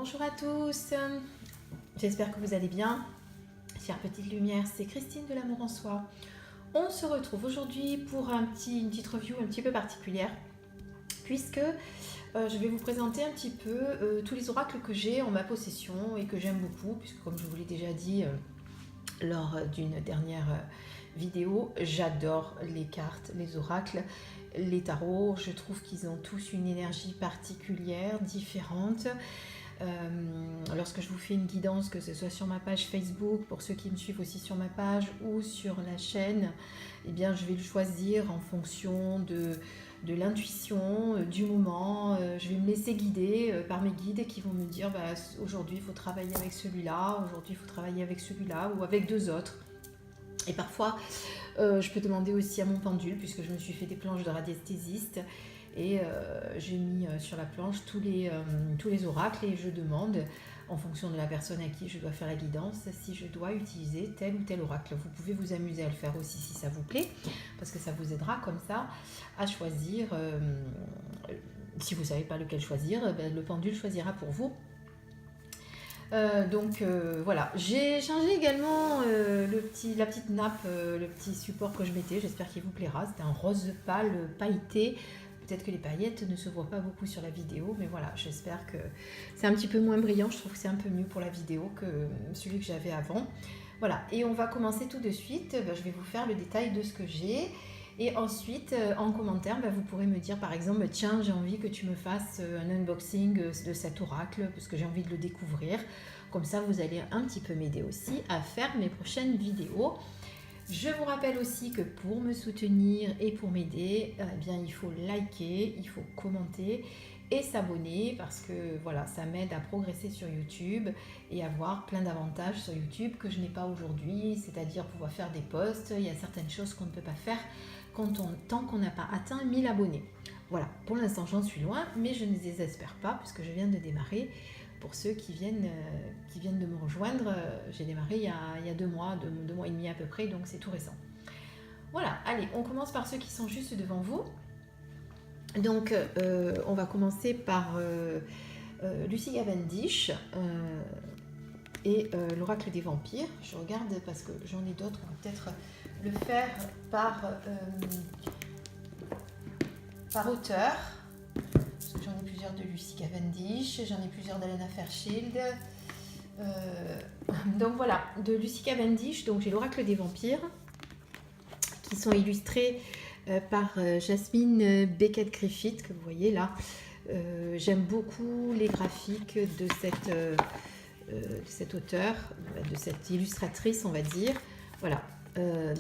Bonjour à tous, j'espère que vous allez bien. Chère petite lumière, c'est Christine de l'amour en soi. On se retrouve aujourd'hui pour une petite review un petit peu particulière, puisque je vais vous présenter un petit peu tous les oracles que j'ai en ma possession et que j'aime beaucoup, puisque comme je vous l'ai déjà dit lors d'une dernière vidéo, j'adore les cartes, les oracles, les tarots. Je trouve qu'ils ont tous une énergie particulière, différente. Lorsque je vous fais une guidance, que ce soit sur ma page Facebook, pour ceux qui me suivent aussi sur ma page ou sur la chaîne, eh bien, je vais le choisir en fonction de l'intuition, du moment. Je vais me laisser guider par mes guides qui vont me dire aujourd'hui il faut travailler avec celui-là, aujourd'hui il faut travailler avec celui-là ou avec deux autres. Et parfois, je peux demander aussi à mon pendule, puisque je me suis fait des planches de radiesthésiste. Et j'ai mis sur la planche tous les oracles et je demande, en fonction de la personne à qui je dois faire la guidance, si je dois utiliser tel ou tel oracle. Vous pouvez vous amuser à le faire aussi si ça vous plaît, parce que ça vous aidera comme ça à choisir. Si vous ne savez pas lequel choisir, le pendule choisira pour vous. Voilà, j'ai changé également la petite nappe, le petit support que je mettais, j'espère qu'il vous plaira. C'était un rose pâle pailleté. Peut-être que les paillettes ne se voient pas beaucoup sur la vidéo, mais voilà, j'espère que c'est un petit peu moins brillant. Je trouve que c'est un peu mieux pour la vidéo que celui que j'avais avant. Voilà, et on va commencer tout de suite. Je vais vous faire le détail de ce que j'ai. Et ensuite, en commentaire, vous pourrez me dire par exemple, tiens, j'ai envie que tu me fasses un unboxing de cet oracle, parce que j'ai envie de le découvrir. Comme ça, vous allez un petit peu m'aider aussi à faire mes prochaines vidéos. Je vous rappelle aussi que pour me soutenir et pour m'aider, il faut liker, il faut commenter et s'abonner, parce que voilà, ça m'aide à progresser sur YouTube et avoir plein d'avantages sur YouTube que je n'ai pas aujourd'hui, c'est-à-dire pouvoir faire des posts. Il y a certaines choses qu'on ne peut pas faire tant qu'on n'a pas atteint 1000 abonnés. Voilà, pour l'instant j'en suis loin, mais je ne désespère pas puisque je viens de démarrer. Pour ceux qui viennent de me rejoindre, j'ai démarré il y a 2 mois, 2 mois et demi à peu près, donc c'est tout récent. Voilà, allez, on commence par ceux qui sont juste devant vous. Donc, on va commencer par Lucy Cavendish et l'oracle des vampires. Je regarde parce que j'en ai d'autres, on va peut-être le faire par auteur. J'en ai plusieurs de Lucy Cavendish, j'en ai plusieurs d'Alana Fairchild. Donc voilà, de Lucy Cavendish, donc j'ai l'oracle des vampires qui sont illustrés par Jasmine Beckett-Griffith, que vous voyez là. J'aime beaucoup les graphiques de cette auteure, de cette illustratrice, on va dire. Voilà.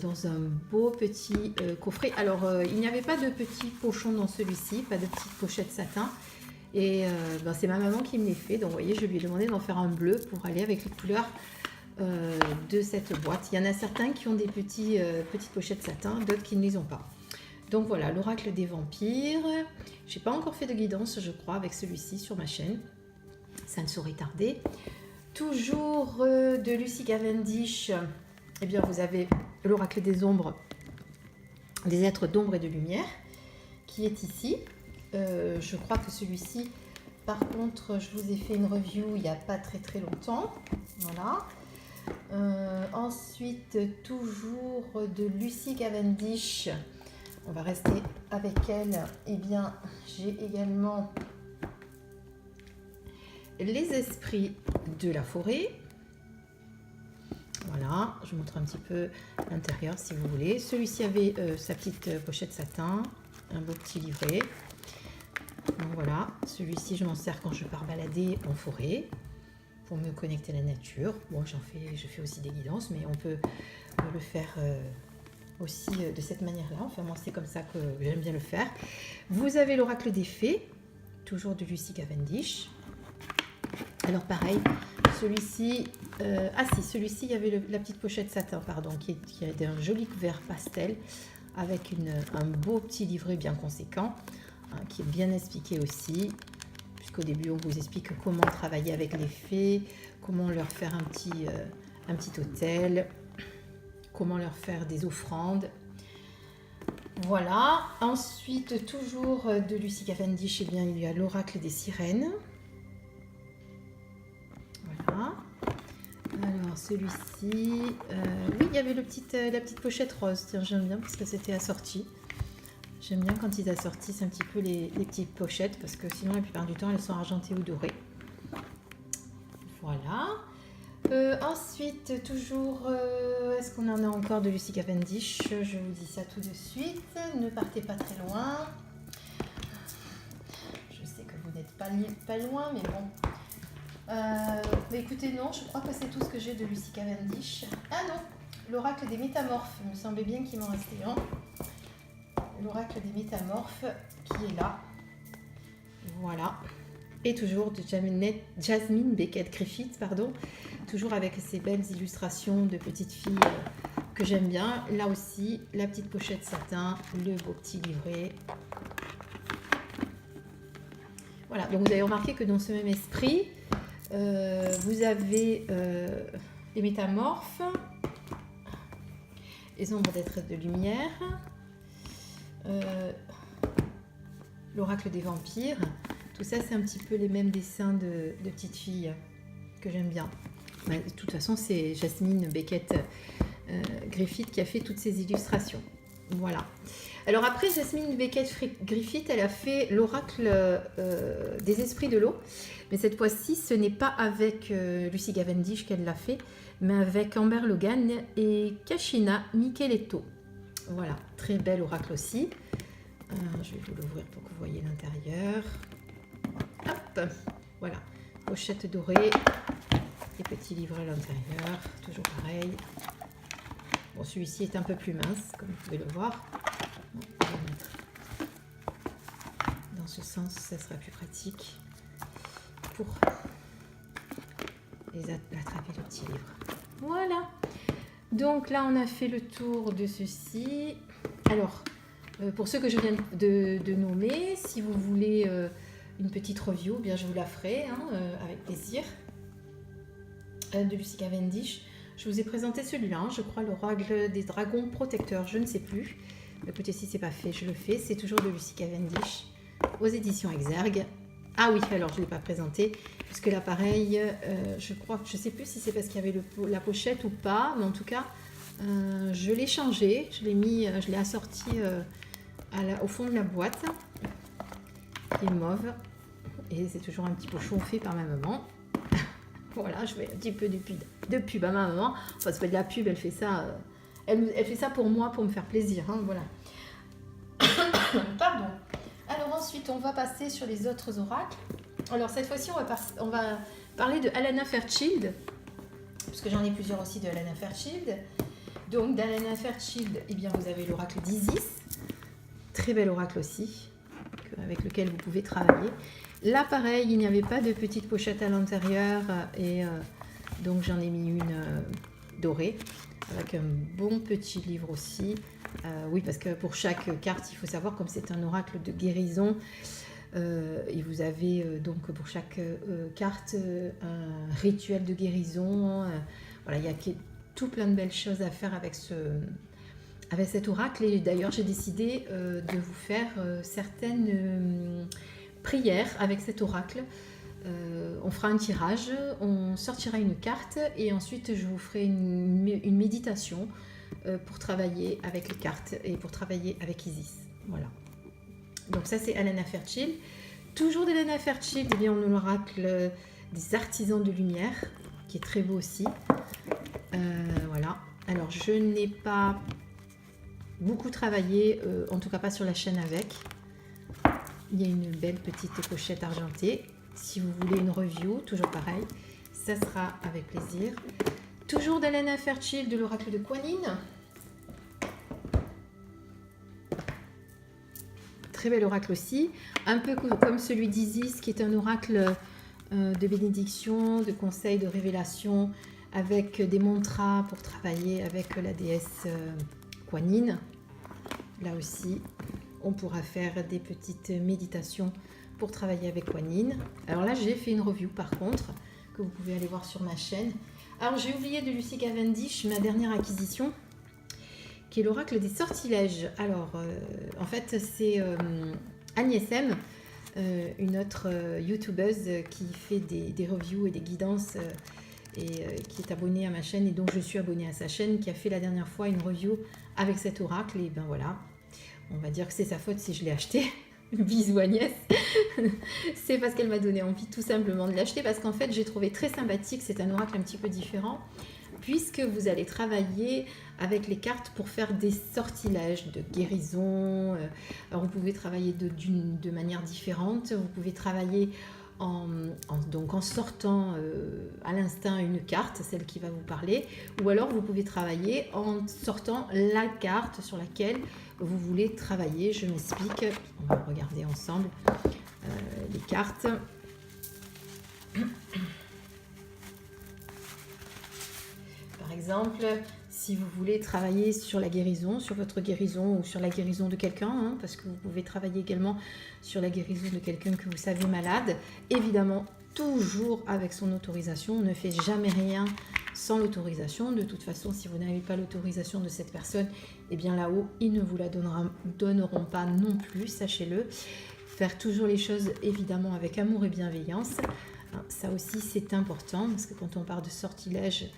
Dans un beau petit coffret. Alors, il n'y avait pas de petits pochons dans celui-ci, pas de petite pochette satin. Et c'est ma maman qui me les fait. Donc, vous voyez, je lui ai demandé d'en faire un bleu pour aller avec les couleurs de cette boîte. Il y en a certains qui ont des petites pochettes satin, d'autres qui ne les ont pas. Donc, voilà, l'oracle des vampires. Je n'ai pas encore fait de guidance, je crois, avec celui-ci sur ma chaîne. Ça ne saurait tarder. Toujours de Lucy Cavendish. Eh bien, vous avez l'oracle des ombres, des êtres d'ombre et de lumière, qui est ici. Je crois que celui-ci, par contre, je vous ai fait une review il n'y a pas très longtemps. Voilà. Ensuite, toujours de Lucy Cavendish. On va rester avec elle. Eh bien, j'ai également les esprits de la forêt. Voilà, je vous montre un petit peu l'intérieur si vous voulez. Celui-ci avait sa petite pochette satin, un beau petit livret. Donc voilà, celui-ci je m'en sers quand je pars balader en forêt pour me connecter à la nature. Bon, je fais aussi des guidances, mais on peut le faire aussi de cette manière-là. Enfin, moi c'est comme ça que j'aime bien le faire. Vous avez l'oracle des fées, toujours de Lucy Cavendish. Alors pareil, celui-ci, celui-ci, il y avait la petite pochette satin, pardon, qui a d'un joli vert pastel, avec un beau petit livret bien conséquent, qui est bien expliqué aussi, puisqu'au début on vous explique comment travailler avec les fées, comment leur faire un petit autel, comment leur faire des offrandes. Voilà, ensuite toujours de Lucy Cavendish, il y a l'oracle des sirènes. celui-ci, oui, il y avait la petite pochette rose. Tiens, j'aime bien parce que c'était assorti. J'aime bien quand ils assortissent un petit peu les petites pochettes parce que sinon, la plupart du temps, elles sont argentées ou dorées. Voilà. Ensuite, toujours, est-ce qu'on en a encore de Lucy Cavendish? Je vous dis ça tout de suite. Ne partez pas très loin. Je sais que vous n'êtes pas loin, mais bon. Mais écoutez, non, je crois que c'est tout ce que j'ai de Lucy Cavendish. Ah non, l'oracle des métamorphes. Il me semblait bien qu'il m'en restait un. L'oracle des métamorphes qui est là. Voilà. Et toujours de Jasmine Beckett Griffith, pardon. Toujours avec ces belles illustrations de petites filles que j'aime bien. Là aussi, la petite pochette satin, le beau petit livret. Voilà, donc vous avez remarqué que dans ce même esprit, vous avez les métamorphes, les ombres d'êtres de lumière, l'oracle des vampires. Tout ça, c'est un petit peu les mêmes dessins de petites filles que j'aime bien. De toute façon, c'est Jasmine Beckett Griffith qui a fait toutes ces illustrations. Voilà. Alors après, Jasmine Beckett Griffith, elle a fait l'oracle des esprits de l'eau. Mais cette fois-ci, ce n'est pas avec Lucy Cavendish qu'elle l'a fait, mais avec Amber Logan et Kashina Micheletto. Voilà, très bel oracle aussi. Je vais vous l'ouvrir pour que vous voyez l'intérieur. Hop, voilà, pochette dorée. Et petit livre à l'intérieur, toujours pareil. Bon, celui-ci est un peu plus mince, comme vous pouvez le voir. Bon, on va mettre dans ce sens, ça sera plus pratique pour attraper le petit livre. Voilà. Donc là, on a fait le tour de ceci. Alors, pour ceux que je viens de nommer, si vous voulez une petite review, bien je vous la ferai avec plaisir. De Lucy Cavendish. Je vous ai présenté celui-là, je crois, l'oracle des dragons protecteurs, je ne sais plus. Écoutez, si c'est pas fait, je le fais. C'est toujours de Lucy Cavendish aux éditions Exergue. Ah oui, alors je ne l'ai pas présenté, puisque là, pareil, je crois que je ne sais plus si c'est parce qu'il y avait la pochette ou pas, mais en tout cas, je l'ai changé, je l'ai assorti au fond de la boîte, qui est mauve, et c'est toujours un petit peu chauffé par ma maman. Voilà, je fais un petit peu de pub à ma maman. Enfin, c'est pas de la pub, elle fait ça. Elle fait ça pour moi, pour me faire plaisir. Hein, voilà. Pardon. Alors ensuite, on va passer sur les autres oracles. Alors cette fois-ci, on va parler de Alana Fairchild, parce que j'en ai plusieurs aussi de Alana Fairchild. Donc d'Alana Fairchild, eh bien, vous avez l'oracle d'Isis. Très bel oracle aussi, avec lequel vous pouvez travailler. Là, pareil, il n'y avait pas de petite pochette à l'intérieur et donc j'en ai mis une dorée avec un bon petit livre aussi. Oui, parce que pour chaque carte, il faut savoir, comme c'est un oracle de guérison, et vous avez donc pour chaque carte un rituel de guérison. Voilà, il y a tout plein de belles choses à faire avec cet oracle. Et d'ailleurs, j'ai décidé de vous faire certaines prières avec cet oracle. On fera un tirage, on sortira une carte et ensuite je vous ferai une méditation pour travailler avec les cartes et pour travailler avec Isis. Voilà. Donc ça, c'est Alana Fairchild. Toujours d'Alana Fairchild, eh bien, on a l'oracle des artisans de lumière, qui est très beau aussi. Voilà. Alors, je n'ai pas beaucoup travaillé, en tout cas pas sur la chaîne avec. Il y a une belle petite pochette argentée. Si vous voulez une review, toujours pareil, ça sera avec plaisir. Toujours d'Alana Fairchild, de l'oracle de Kuan Yin. Très bel oracle aussi. Un peu comme celui d'Isis, qui est un oracle de bénédiction, de conseil, de révélation, avec des mantras pour travailler avec la déesse Kuan Yin. Là aussi, on pourra faire des petites méditations pour travailler avec Kuan Yin. Alors là, j'ai fait une review par contre, que vous pouvez aller voir sur ma chaîne. Alors j'ai oublié de Lucy Cavendish, ma dernière acquisition, qui est l'oracle des sortilèges. Alors, en fait, c'est Agnès M, une autre youtubeuse qui fait des reviews et des guidances qui est abonné à ma chaîne et donc je suis abonnée à sa chaîne, qui a fait la dernière fois une review avec cet oracle. Et ben voilà, on va dire que c'est sa faute si je l'ai acheté. Bisous Agnès. C'est parce qu'elle m'a donné envie tout simplement de l'acheter, parce qu'en fait j'ai trouvé très sympathique. C'est un oracle un petit peu différent, puisque vous allez travailler avec les cartes pour faire des sortilèges de guérison. Alors vous pouvez travailler de manière différente. Vous pouvez travailler donc en sortant à l'instinct une carte, celle qui va vous parler, ou alors vous pouvez travailler en sortant la carte sur laquelle vous voulez travailler. Je m'explique, on va regarder ensemble les cartes. Par exemple, si vous voulez travailler sur la guérison, sur votre guérison ou sur la guérison de quelqu'un, hein, parce que vous pouvez travailler également sur la guérison de quelqu'un que vous savez malade, évidemment, toujours avec son autorisation. On ne fait jamais rien sans l'autorisation. De toute façon, si vous n'avez pas l'autorisation de cette personne, eh bien là-haut, ils ne vous la donneront pas non plus, sachez-le. Faire toujours les choses, évidemment, avec amour et bienveillance. Ça aussi, c'est important, parce que quand on parle de sortilège,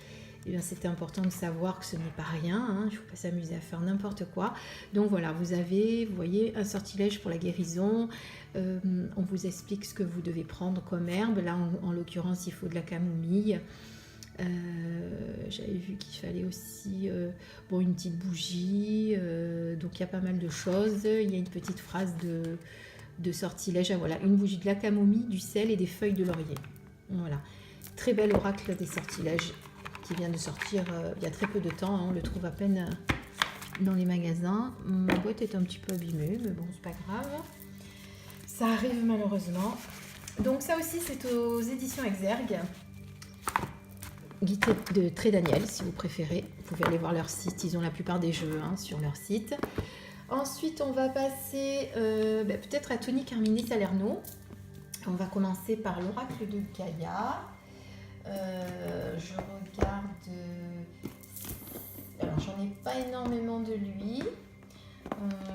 eh bien, c'est important de savoir que ce n'est pas rien, hein. Il ne faut pas s'amuser à faire n'importe quoi. Donc voilà, vous voyez, un sortilège pour la guérison. On vous explique ce que vous devez prendre comme herbe. Là, en l'occurrence, il faut de la camomille. J'avais vu qu'il fallait aussi une petite bougie. Donc il y a pas mal de choses. Il y a une petite phrase de sortilège. Ah, voilà, une bougie, de la camomille, du sel et des feuilles de laurier. Voilà, très bel oracle des sortilèges qui vient de sortir il y a très peu de temps, hein. On le trouve à peine dans les magasins. Ma boîte est un petit peu abîmée, mais bon, c'est pas grave. Ça arrive malheureusement. Donc ça aussi, c'est aux éditions Exergue. Guide de Très Daniel, si vous préférez. Vous pouvez aller voir leur site, ils ont la plupart des jeux sur leur site. Ensuite, on va passer peut-être à Tony Carmine Salerno. On va commencer par l'oracle de Gaïa. Je regarde. Alors, j'en ai pas énormément de lui.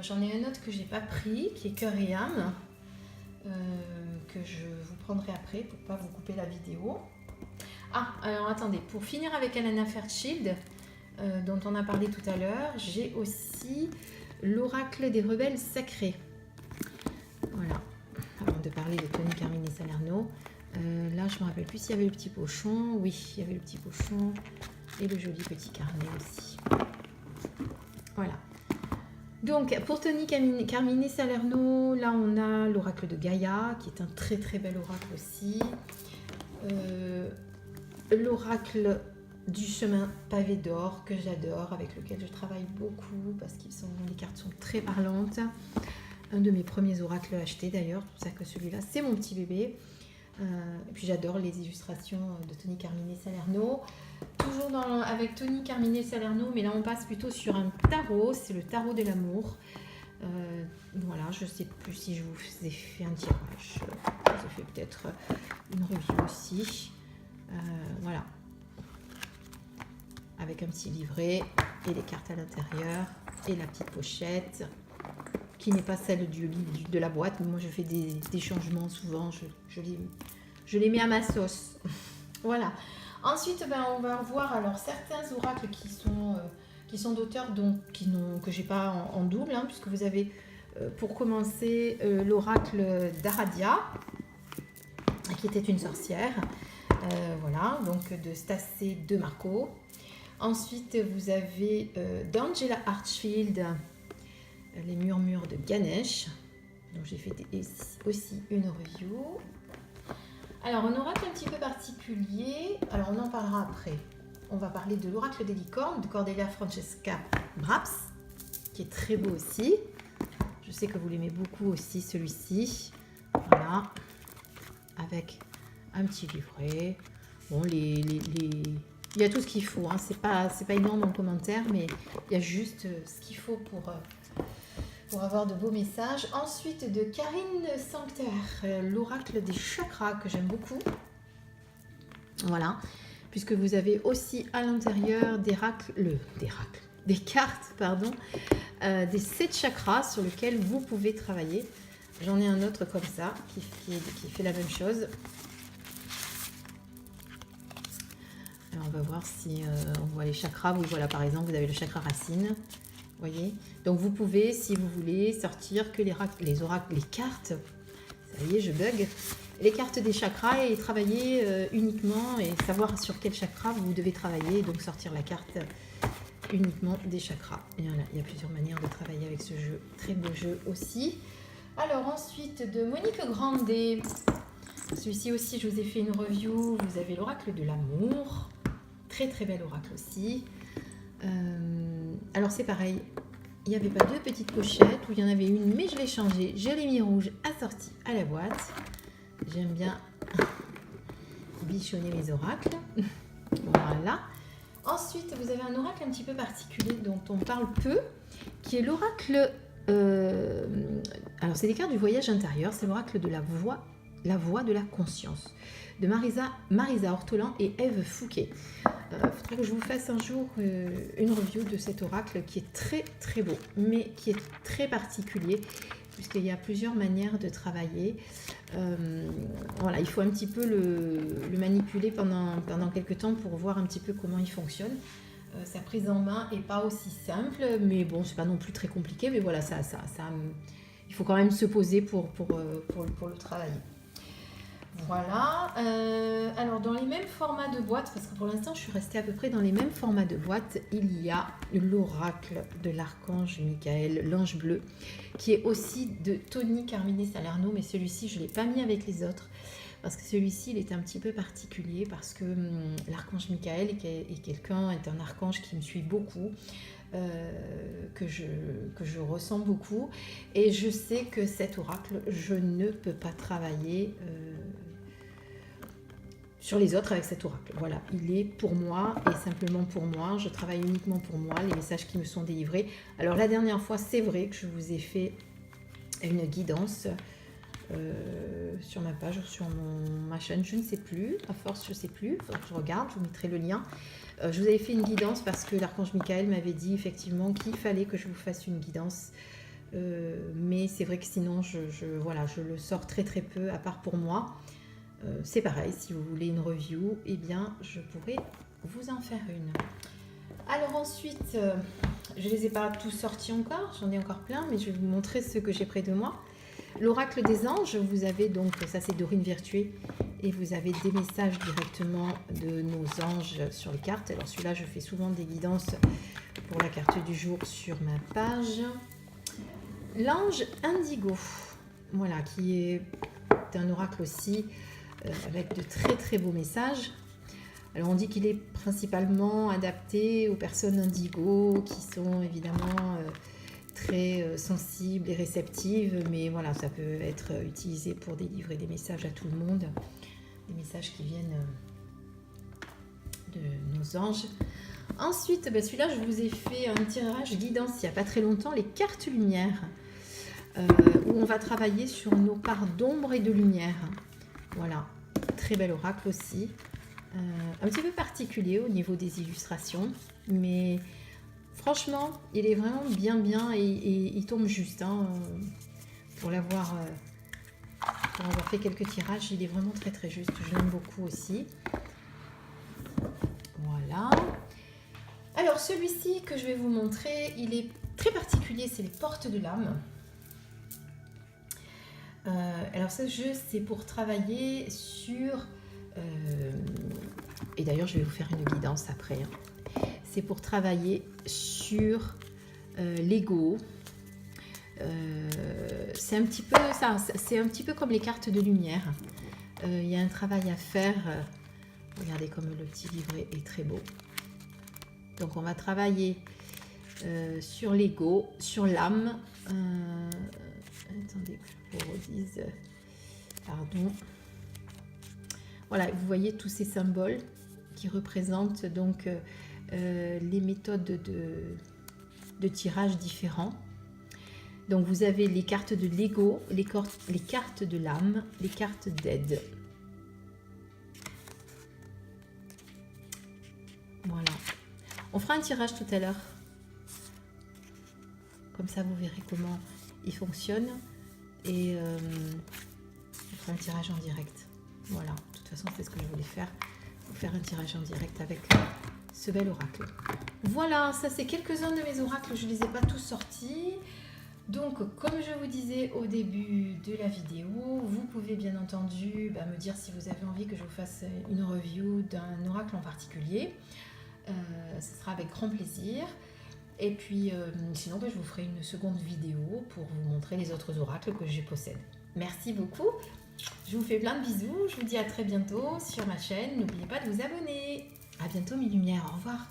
J'en ai un autre que j'ai pas pris, qui est Cœur et âme, que je vous prendrai après pour pas vous couper la vidéo. Ah, alors attendez, pour finir avec Alana Fairchild, dont on a parlé tout à l'heure, j'ai aussi l'oracle des rebelles sacrés. Voilà, avant de parler de Tony Carmine Salerno. Là, je ne me rappelle plus s'il y avait le petit pochon. Oui, il y avait le petit pochon et le joli petit carnet aussi. Voilà. Donc, pour Tony Carmine Salerno, là, on a l'oracle de Gaïa, qui est un très très bel oracle aussi. L'oracle du chemin pavé d'or, que j'adore, avec lequel je travaille beaucoup, parce que les cartes sont très parlantes. Un de mes premiers oracles achetés d'ailleurs, c'est pour ça que celui-là, c'est mon petit bébé. Et puis j'adore les illustrations de Tony Carmine Salerno. Toujours avec Tony Carmine Salerno, mais là on passe plutôt sur un tarot, c'est le tarot de l'amour. Voilà, je ne sais plus si je vous ai fait un tirage. Je vous ai fait peut-être une review aussi. Voilà. Avec un petit livret et les cartes à l'intérieur et la petite pochette, qui n'est pas celle de la boîte. Moi, je fais des changements souvent. Je les mets à ma sauce. Voilà. Ensuite, on va voir alors certains oracles qui sont d'auteurs que j'ai pas en double, hein, puisque vous avez, pour commencer, l'oracle d'Aradia, qui était une sorcière. Voilà, donc de Stacey de Marco. Ensuite, vous avez d'Angela Archfield, les murmures de Ganesh, dont j'ai fait aussi une review. Alors, un oracle un petit peu particulier, alors on en parlera après. On va parler de l'oracle des licornes de Cordelia Francesca Braps, qui est très beau aussi. Je sais que vous l'aimez beaucoup aussi, celui-ci. Voilà, avec un petit livret. Bon, il y a tout ce qu'il faut, hein. C'est pas énorme en commentaire, mais il y a juste ce qu'il faut pour avoir de beaux messages. Ensuite, de Karine Sancter, l'oracle des chakras, que j'aime beaucoup. Voilà, puisque vous avez aussi à l'intérieur des cartes, des 7 chakras sur lesquels vous pouvez travailler. J'en ai un autre comme ça, qui fait la même chose. Alors, on va voir si on voit les chakras. Oui, voilà, par exemple, vous avez le chakra racine. Vous voyez? Donc, vous pouvez, si vous voulez, sortir que les oracles, les cartes. Ça y est, je bug. Les cartes des chakras et travailler uniquement et savoir sur quel chakra vous devez travailler. Donc, sortir la carte uniquement des chakras. Et voilà, il y a plusieurs manières de travailler avec ce jeu. Très beau jeu aussi. Alors, ensuite, de Monique Grandet. Celui-ci aussi, je vous ai fait une review. Vous avez l'oracle de l'amour. Très très bel oracle aussi. Alors c'est pareil, il n'y avait pas deux petites pochettes, ou il y en avait une, mais je l'ai changée. Je l'ai mis rouge assorti à la boîte. J'aime bien bichonner mes oracles. Voilà. Ensuite, vous avez un oracle un petit peu particulier dont on parle peu, qui est l'oracle... alors c'est des cartes du voyage intérieur, c'est l'oracle de la voix de la conscience, de Marisa Ortolan et Ève Fouquet. Il faudrait que je vous fasse un jour une review de cet oracle qui est très très beau, mais qui est très particulier, puisqu'il y a plusieurs manières de travailler. Voilà, il faut un petit peu le manipuler pendant quelques temps pour voir un petit peu comment il fonctionne. Sa prise en main n'est pas aussi simple, mais bon, c'est pas non plus très compliqué, mais voilà, il faut quand même se poser pour le travailler. Voilà, alors dans les mêmes formats de boîte, parce que pour l'instant je suis restée à peu près dans les mêmes formats de boîte, il y a l'oracle de l'archange Michael, l'ange bleu, qui est aussi de Tony Carmine Salerno, mais celui-ci je ne l'ai pas mis avec les autres, parce que celui-ci il est un petit peu particulier, parce que l'archange Michael est un archange qui me suit beaucoup, que je ressens beaucoup, et je sais que cet oracle, je ne peux pas travailler sur les autres avec cet oracle. Voilà, il est pour moi et simplement pour moi. Je travaille uniquement pour moi, les messages qui me sont délivrés. Alors la dernière fois, c'est vrai que je vous ai fait une guidance sur ma page, sur ma chaîne, je ne sais plus, à force je ne sais plus, il faudra que je regarde, je vous mettrai le lien. Je vous avais fait une guidance parce que l'archange Michael m'avait dit effectivement qu'il fallait que je vous fasse une guidance, mais c'est vrai que sinon voilà, je le sors très très peu, à part pour moi. C'est pareil, si vous voulez une review, eh bien je pourrais vous en faire une. Alors ensuite, je ne les ai pas tous sortis encore, j'en ai encore plein, mais je vais vous montrer ceux que j'ai près de moi. L'oracle des anges, vous avez donc, ça c'est Dorine Virtué, et vous avez des messages directement de nos anges sur les cartes. Alors celui-là, je fais souvent des guidances pour la carte du jour sur ma page. L'ange indigo, voilà, qui est un oracle aussi, avec de très très beaux messages. Alors on dit qu'il est principalement adapté aux personnes indigo qui sont évidemment très sensibles et réceptives, mais voilà, ça peut être utilisé pour délivrer des messages à tout le monde, des messages qui viennent de nos anges. Ensuite, celui-là, je vous ai fait un tirage guidance il n'y a pas très longtemps, les cartes lumière, où on va travailler sur nos parts d'ombre et de lumière. Voilà, très bel oracle aussi. Un petit peu particulier au niveau des illustrations, mais franchement, il est vraiment bien et il tombe juste. Hein, pour avoir fait quelques tirages, il est vraiment très très juste. Je l'aime beaucoup aussi. Voilà. Alors celui-ci que je vais vous montrer, il est très particulier, c'est les portes de l'âme. Alors ce jeu, c'est pour travailler sur... et d'ailleurs, je vais vous faire une guidance après. Hein. C'est pour travailler sur l'ego. C'est un petit peu ça, c'est un petit peu comme les cartes de lumière. Il y a un travail à faire. Regardez comme le petit livret est très beau. Donc on va travailler sur l'ego, sur l'âme. Attendez que je vous redise. Pardon. Voilà, vous voyez tous ces symboles qui représentent donc les méthodes de tirage différents. Donc vous avez les cartes de l'ego, les cartes de l'âme, les cartes d'aide. Voilà. On fera un tirage tout à l'heure. Comme ça, vous verrez comment il fonctionne. Et on fera un tirage en direct. Voilà. De toute façon, c'est ce que je voulais faire vous faire un tirage en direct avec ce bel oracle. Voilà, ça c'est quelques-uns de mes oracles, je ne les ai pas tous sortis. Donc, comme je vous disais au début de la vidéo, vous pouvez bien entendu me dire si vous avez envie que je vous fasse une review d'un oracle en particulier. Ce sera avec grand plaisir. Et puis, sinon, je vous ferai une seconde vidéo pour vous montrer les autres oracles que je possède. Merci beaucoup. Je vous fais plein de bisous. Je vous dis à très bientôt sur ma chaîne. N'oubliez pas de vous abonner. À bientôt mes lumières. Au revoir.